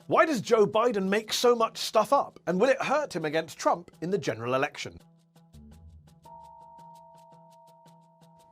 Why does Joe Biden make so much stuff up? And will it hurt him against Trump in the general election?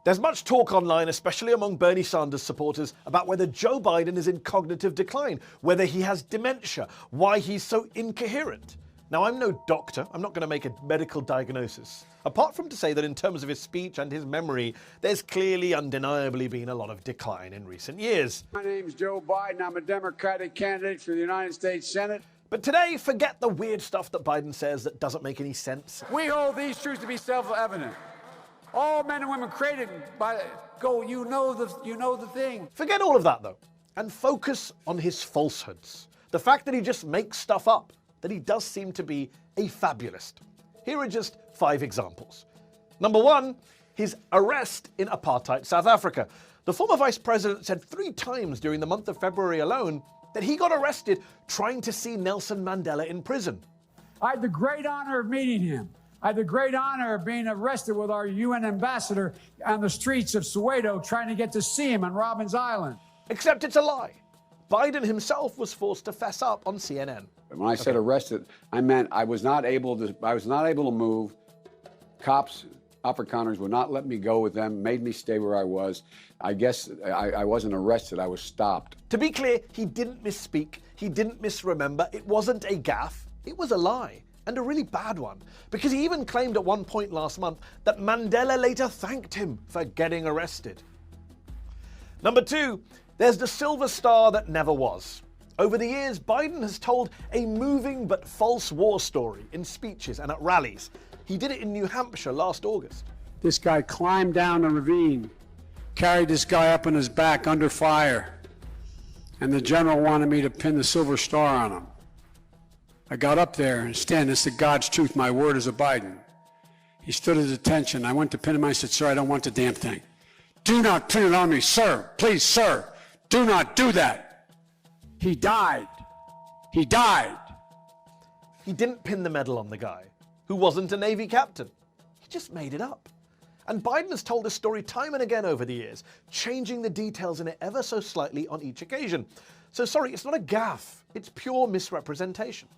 There's much talk online, especially among Bernie Sanders supporters, about whether Joe Biden is in cognitive decline, whether he has dementia, why he's so incoherent. Now, I'm no doctor, I'm not going to make a medical diagnosis, apart from to say that in terms of his speech and his memory, there's clearly undeniably been a lot of decline in recent years. My name's Joe Biden, I'm a Democratic candidate for the United States Senate. But today, forget the weird stuff that Biden says that doesn't make any sense. We hold these truths to be self-evident. All men and women created by you know the thing. Forget all of that though, and focus on his falsehoods. The fact that he just makes stuff up, that he does seem to be a fabulist. Here are just 5 examples. Number 1, his arrest in apartheid South Africa. The former vice president said 3 times during the month of February alone that he got arrested trying to see Nelson Mandela in prison. I had the great honor of meeting him. I had the great honor of being arrested with our UN ambassador on the streets of Soweto trying to get to see him on Robbins Island. Except it's a lie. Biden himself was forced to fess up on CNN. When I said arrested, I meant I was not able to move. Cops, Afrikaners would not let me go with them, made me stay where I was. I guess I wasn't arrested, I was stopped. To be clear, he didn't misspeak, he didn't misremember, it wasn't a gaffe, it was a lie. And a really bad one, because he even claimed at one point last month that Mandela later thanked him for getting arrested. Number 2, there's the silver star that never was. Over the years, Biden has told a moving but false war story in speeches and at rallies. He did it in New Hampshire last August. This guy climbed down a ravine, carried this guy up on his back under fire, and the general wanted me to pin the silver star on him. I got up there and stand. This is God's truth. My word is a Biden. He stood at attention. I went to pin him. I said, sir, I don't want the damn thing. Do not pin it on me, sir. Please, sir. Do not do that. He died. He died. He didn't pin the medal on the guy, who wasn't a Navy captain. He just made it up. And Biden has told this story time and again over the years, changing the details in it ever so slightly on each occasion. So sorry, it's not a gaffe. It's pure misrepresentation.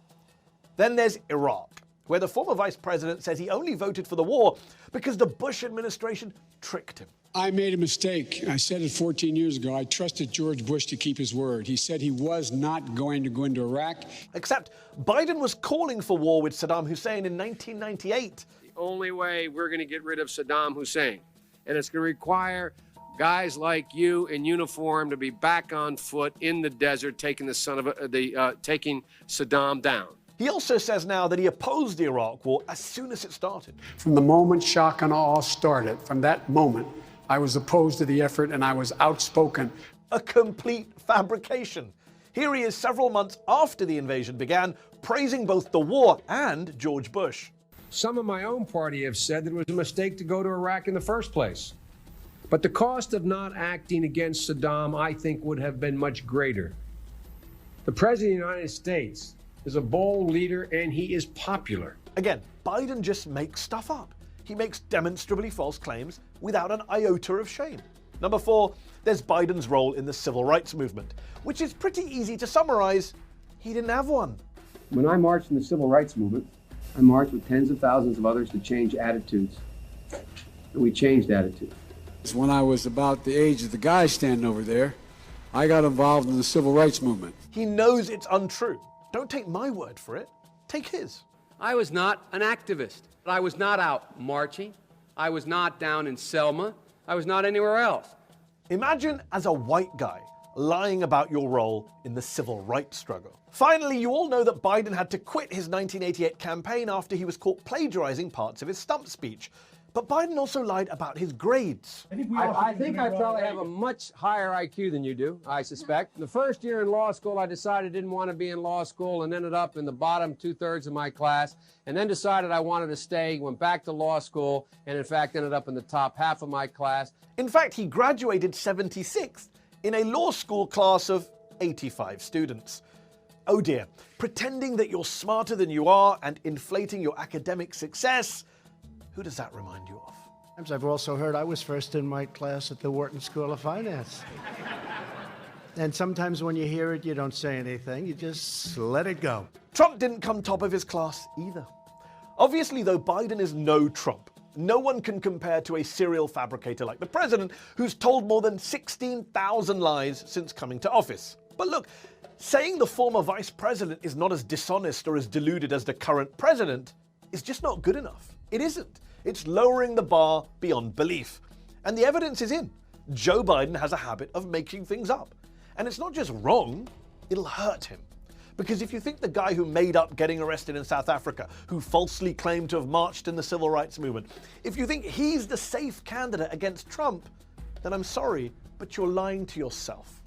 Then there's Iraq, where the former vice president says he only voted for the war because the Bush administration tricked him. I made a mistake. I said it 14 years ago. I trusted George Bush to keep his word. He said he was not going to go into Iraq. Except Biden was calling for war with Saddam Hussein in 1998. The only way we're going to get rid of Saddam Hussein, and it's going to require guys like you in uniform to be back on foot in the desert, taking taking Saddam down. He also says now that he opposed the Iraq war as soon as it started. From the moment shock and awe started, from that moment, I was opposed to the effort and I was outspoken. A complete fabrication. Here he is several months after the invasion began, praising both the war and George Bush. Some of my own party have said that it was a mistake to go to Iraq in the first place. But the cost of not acting against Saddam, I think, would have been much greater. The President of the United States is a bold leader and he is popular. Again, Biden just makes stuff up. He makes demonstrably false claims without an iota of shame. Number 4, there's Biden's role in the civil rights movement, which is pretty easy to summarize. He didn't have one. When I marched in the civil rights movement, I marched with tens of thousands of others to change attitudes. And we changed attitudes. When I was about the age of the guy standing over there, I got involved in the civil rights movement. He knows it's untrue. Don't take my word for it. Take his. I was not an activist. I was not out marching. I was not down in Selma. I was not anywhere else. Imagine as a white guy lying about your role in the civil rights struggle. Finally, you all know that Biden had to quit his 1988 campaign after he was caught plagiarizing parts of his stump speech. But Biden also lied about his grades. I think I probably have a much higher IQ than you do, I suspect. The first year in law school, I decided I didn't want to be in law school and ended up in the bottom 2/3 of my class, and then decided I wanted to stay, went back to law school, and in fact ended up in the top half of my class. In fact, he graduated 76th in a law school class of 85 students. Oh dear, pretending that you're smarter than you are and inflating your academic success. Who does that remind you of? I've also heard I was first in my class at the Wharton School of Finance. And sometimes when you hear it, you don't say anything. You just let it go. Trump didn't come top of his class either. Obviously, though, Biden is no Trump. No one can compare to a serial fabricator like the president, who's told more than 16,000 lies since coming to office. But look, saying the former vice president is not as dishonest or as deluded as the current president is just not good enough. It isn't. It's lowering the bar beyond belief. And the evidence is in. Joe Biden has a habit of making things up. And it's not just wrong, it'll hurt him. Because if you think the guy who made up getting arrested in South Africa, who falsely claimed to have marched in the civil rights movement, if you think he's the safe candidate against Trump, then I'm sorry, but you're lying to yourself.